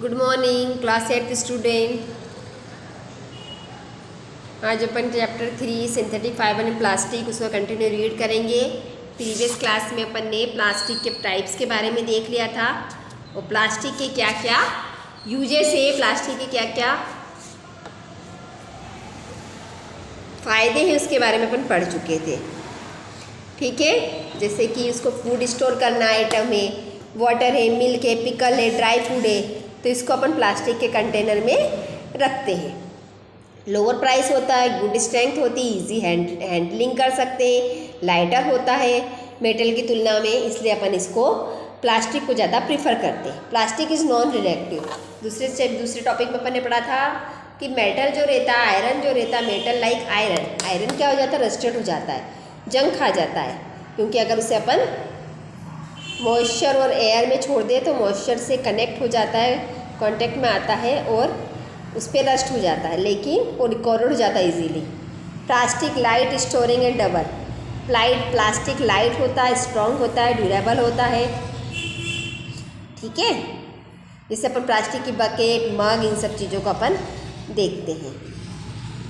Good morning class 8 student. आज अपन chapter 3 synthetic fibre and plastic उसको कंटिन्यू रीड करेंगे। प्रीवियस क्लास में अपन ने प्लास्टिक के टाइप्स के बारे में देख लिया था और प्लास्टिक के क्या क्या यूजेस है, प्लास्टिक के क्या क्या फ़ायदे हैं उसके बारे में अपन पढ़ चुके थे। ठीक है, जैसे कि उसको फूड स्टोर करना आइटम है, वाटर है, मिल्क है, पिकल है, ड्राई फूड है, तो इसको अपन प्लास्टिक के कंटेनर में रखते हैं। लोअर प्राइस होता है, गुड स्ट्रेंथ होती है, इजी हैंडलिंग कर सकते हैं, लाइटर होता है मेटल की तुलना में, इसलिए अपन इसको प्लास्टिक को ज़्यादा प्रीफर करते हैं। Plastic is non reactive. दूसरे टॉपिक में अपन ने पढ़ा था कि मेटल जो रहता है, आयरन जो रहता है, मेटल लाइक आयरन क्या हो जाता है, रस्टेड हो जाता है, जंग खा जाता है, क्योंकि अगर उसे अपन मॉइस्चर और एयर में छोड़ दे तो मॉइस्चर से कनेक्ट हो जाता है, कांटेक्ट में आता है और उस पर रस्ट हो जाता है, लेकिन वो रिकॉर्ड हो जाता है easily. Plastic light storing and double plastic light होता है, स्ट्रॉन्ग होता है, ड्यूरेबल होता है। ठीक है, जैसे अपन प्लास्टिक की बकेट, मग, इन सब चीज़ों को अपन देखते हैं।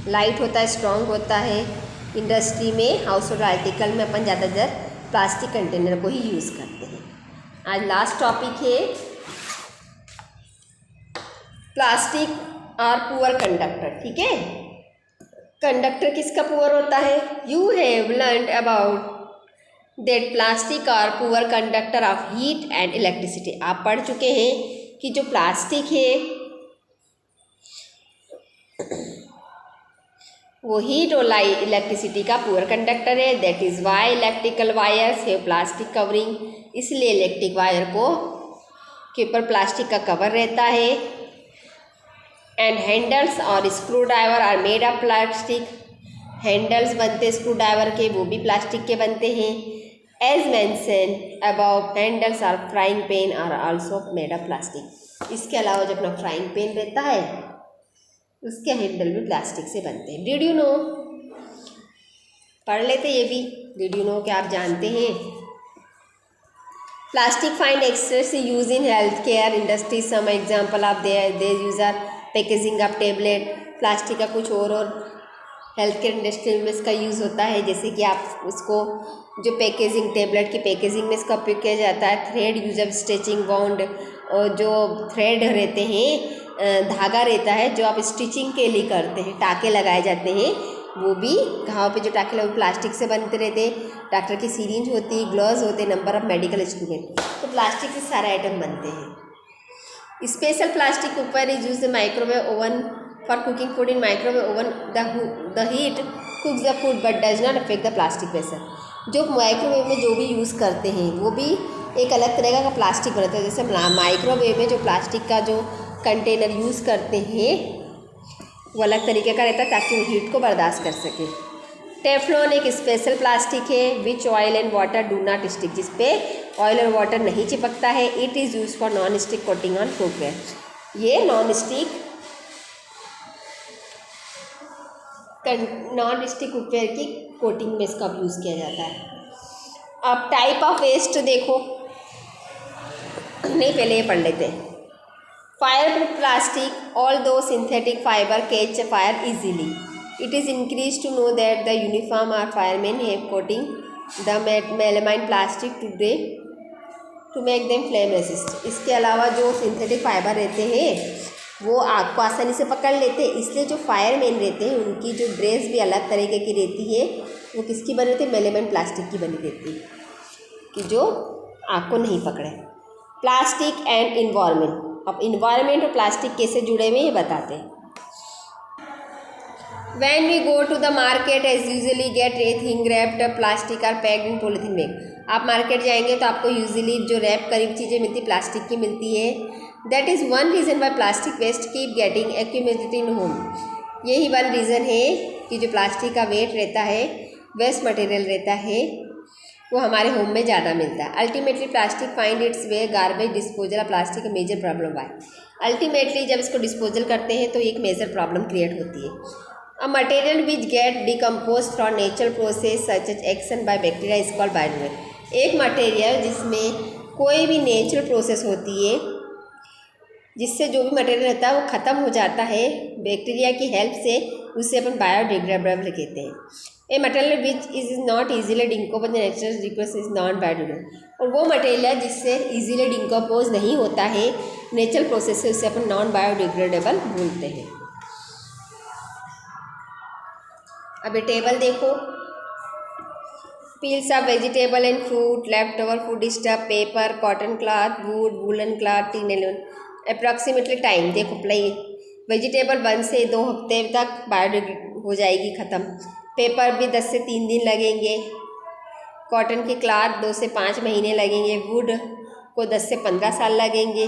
लाइट होता है, स्ट्रॉन्ग होता है। इंडस्ट्री में, हाउस होल्ड आर्टिकल में अपन ज़्यादातर प्लास्टिक कंटेनर को ही यूज़ करते हैं। आज लास्ट टॉपिक है प्लास्टिक आर पुअर कंडक्टर। ठीक है, कंडक्टर किसका पुअर होता है? You have learned about that plastic are poor conductor of heat and electricity. आप पढ़ चुके हैं कि जो प्लास्टिक है वो हीट और इलेक्ट्रिसिटी का पुअर कंडक्टर है। That is why electrical wires है प्लास्टिक कवरिंग, इसलिए इलेक्ट्रिक वायर को के ऊपर प्लास्टिक का कवर रहता है। एंड हैंडल्स और screwdriver are made of plastic. Handles बनते स्क्रू ड्राइवर के, वो भी प्लास्टिक के बनते हैं। एज मैंशन अबाउ हैंडल्स और frying pan are also made of plastic. इसके अलावा जो अपना फ्राइंग पैन रहता है उसके हैंडल भी प्लास्टिक से बनते हैं। Did you know? पढ़ लेते ये भी। डिड यू नो क्या आप जानते हैं? Plastic find excessive use in health care industry. Some example of their use are packaging of tablet. Plastic का कुछ और हेल्थ केयर इंडस्ट्री में इसका यूज़ होता है, जैसे कि आप उसको जो पैकेजिंग, टेबलेट की पैकेजिंग में इसका उपयोग किया जाता है। Thread use of stitching bound, और जो थ्रेड रहते हैं, धागा रहता है जो आप स्टिचिंग के लिए करते हैं, टाके लगाए जाते हैं, वो भी घाव पे जो टाके लगे प्लास्टिक से बनते रहते हैं। डॉक्टर की सीरिंज होती है, ग्लव्स होते हैं, नंबर ऑफ मेडिकल इंस्ट्रूमेंट, तो प्लास्टिक से सारे आइटम बनते हैं। Special plastic cooker is use the microwave oven for cooking food. In microwave oven the heat कुक्स the food but does not affect the plastic vessel. जो microwave में जो भी use करते हैं वो भी एक अलग तरह का प्लास्टिक बनता है। जैसे माइक्रोवेव में जो प्लास्टिक का जो कंटेनर यूज़ करते हैं वो अलग तरीके का रहता है ताकि वो हीट को बर्दाश्त कर सके। टेफ्लॉन एक स्पेशल प्लास्टिक है विच oil and water do not stick, जिसपे ऑयल और वाटर नहीं चिपकता है। It is use for non stick coating on cookware. ये नॉन स्टिक कुकवेयर की कोटिंग में इसका यूज़ किया जाता है। अब टाइप ऑफ वेस्ट देखो, नहीं पहले ये पढ़ लेते हैं। Fire plastic although synthetic fibre catch fire easily. It is increase to know that the uniform are fireman have coating the melamine plastic to make them flame resist. इसके अलावा जो सिंथेटिक फाइबर रहते हैं वो आग को आसानी से पकड़ लेते हैं, इसलिए जो फायरमैन रहते हैं उनकी जो ड्रेस भी अलग तरीके की रहती है। वो किसकी बनी रहती है? मेलामाइन प्लास्टिक की बनी रहती है कि जो आग को नहीं पकड़े। Plastic and environment. अब इन्वायरमेंट और प्लास्टिक कैसे जुड़े हुए ये बताते हैं। When we go to the market as usually get anything wrapped plastic or packed in polythene bag। आप मार्केट जाएंगे तो आपको यूजुअली जो रैप करीब चीज़ें मिलती प्लास्टिक की मिलती है। That is one reason why plastic waste keep getting accumulated in home. यही वन रीज़न है कि जो प्लास्टिक का वेट रहता है, वेस्ट मटेरियल रहता है, वो हमारे होम में ज़्यादा मिलता है। Ultimately plastic find its way garbage disposal. Plastic major problem why. Ultimately जब इसको डिस्पोजल करते हैं तो एक मेजर प्रॉब्लम क्रिएट होती है। A material which get decomposed from natural process such as action by bacteria is called biodegradable। एक material जिसमें कोई भी नेचुरल प्रोसेस होती है जिससे जो भी मटेरियल रहता है वो ख़त्म हो जाता है बैक्टीरिया की हेल्प से, उससे अपन बायोडिग्रेडेबल कहते हैं। A material which is not easily decompose natural reprocess is non biodegradable, और वो मटेरियल है जिससे ईजिली डिकम्पोज नहीं होता है नेचुरल प्रोसेस से, उससे अपन नॉन बायोडिग्रेडेबल बोलते हैं। अब ये टेबल देखो, peels of vegetable and fruit, left over food stuff, paper, cotton cloth, wood, woollen cloth, tin एल्यून, अप्रॉक्सीमेटली टाइम देखो प्लाई, वेजिटेबल 1 से 2 हफ्ते तक बायोडिग्रेड हो जाएगी ख़त्म, पेपर भी 10 से 3 दिन लगेंगे, कॉटन की क्लॉथ 2 से 5 महीने लगेंगे, वुड को 10 से 15 साल लगेंगे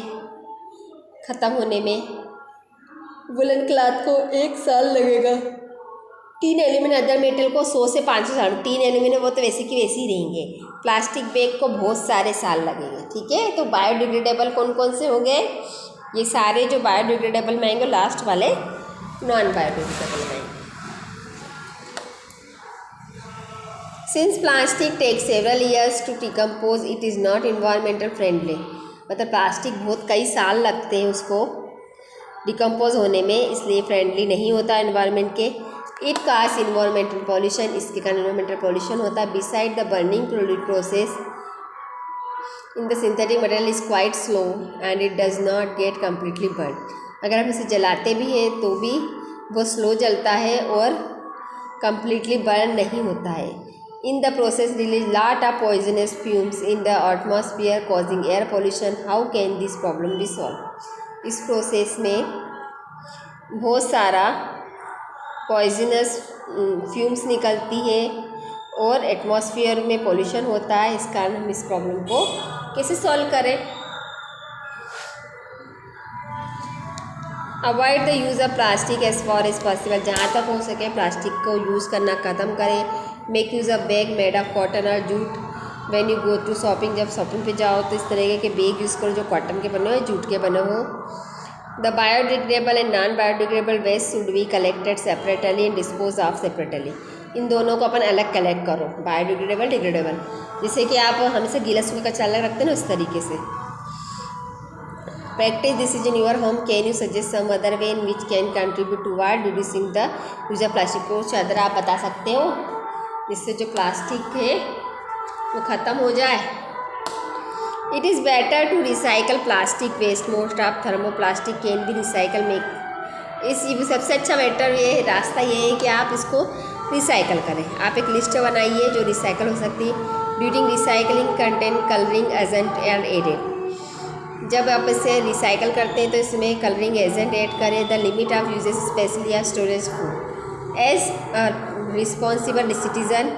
ख़त्म होने में, वुलन क्लॉथ को 1 साल लगेगा, टीन एल्यूमिन अदर मेटल को 100 से 500 साल, टीन एल्यूमिन वो तो वैसे की वैसे ही रहेंगे, प्लास्टिक बैग को बहुत सारे साल लगेंगे। ठीक है, तो बायोडिग्रेडेबल कौन कौन से होंगे, ये सारे जो बायोडिग्रेडेबल में आएंगे, लास्ट वाले नॉन बायोडिग्रेडेबल में आएंगे। Since plastic take several years to decompose it is not environmental friendly, मतलब प्लास्टिक बहुत कई साल लगते हैं उसको डिकम्पोज होने में, इसलिए फ्रेंडली नहीं होता इन्वायरमेंट के। इट काज इन्वायरमेंटल पॉल्यूशन, इसके कारण इन्वायरमेंटल पॉल्यूशन होता है। Beside the burning process in the synthetic material is quite slow and it does not get completely burn, अगर हम इसे जलाते भी हैं तो भी वो स्लो जलता है और कम्प्लीटली बर्न नहीं होता है। In the process release lot of poisonous fumes in the atmosphere causing air pollution, how can this problem be solve, इस प्रोसेस में बहुत सारा पॉइजनस फ्यूम्स निकलती है और एटमॉस्फेयर में पॉल्यूशन होता है, इस कारण हम इस प्रॉब्लम को कैसे सॉल्व करें। Avoid the use of plastic as far as possible, जहाँ तक हो सके प्लास्टिक को यूज़ करना ख़त्म करें। Make use of bag made of cotton और jute, when you go to shopping, जब शॉपिंग पे जाओ तो इस तरह के बैग यूज़ करो जो कॉटन के बने हो, जूट के बने हो। The biodegradable and non biodegradable waste should be collected separately and dispose of separately, इन दोनों को अपन अलग कलेक्ट करो, बायोडिग्रेडेबल डिग्रेडेबल, जैसे कि आप हमसे गीला सूखा कचरा अलग रखते हैं ना, उस तरीके से। Practice this is in your home, can you suggest some other way in which can contribute toward reducing the use of plastic, कुछ अदर आप बता सकते हो जिससे जो प्लास्टिक है वो ख़त्म हो जाए। It is better to recycle plastic waste, most of thermoplastic can be recycle make, इस सबसे अच्छा बेटर ये रास्ता ये है कि आप इसको रिसाइकल करें। आप एक लिस्ट बनाइए जो रिसाइकल हो सकती है। During recycling content colouring agent and added, जब आप इसे रिसाइकल करते हैं तो इसमें कलरिंग एजेंट ऐड करें। The limit of usages specially या storage food, as responsible citizen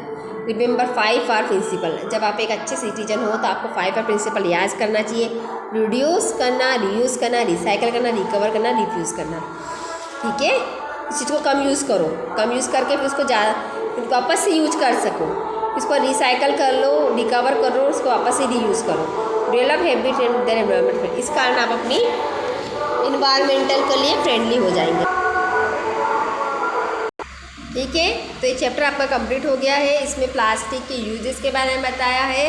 remember 5 R principle, जब आप एक अच्छे सिटीजन हो तो आपको 5 आर प्रिंसिपल याद करना चाहिए। रिड्यूस करना, रीयूज़ करना, रिसाइकल करना, रिकवर करना, रिफ्यूज़ करना। ठीक है, इस चीज़ को कम यूज़ करो, कम यूज़ करके फिर उसको वापस से यूज कर सको, इसको रिसाइकल कर लो, रिकवर करो, उसको वापस से रीयूज़ करो। Develop habit and their environment, इस कारण आप अपनी इन्वायरमेंटल के लिए फ्रेंडली हो जाएंगे। ठीक है, तो ये चैप्टर आपका कंप्लीट हो गया है। इसमें प्लास्टिक के यूजेस के बारे में बताया है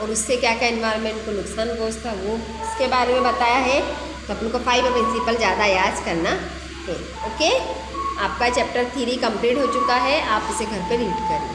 और उससे क्या क्या इन्वायरमेंट को नुकसान पहुँचता वो इसके बारे में बताया है। तो अपन को 5 प्रिंसिपल ज़्यादा याद करना है। ओके, आपका चैप्टर 3 कंप्लीट हो चुका है, आप इसे घर पे रीड करें।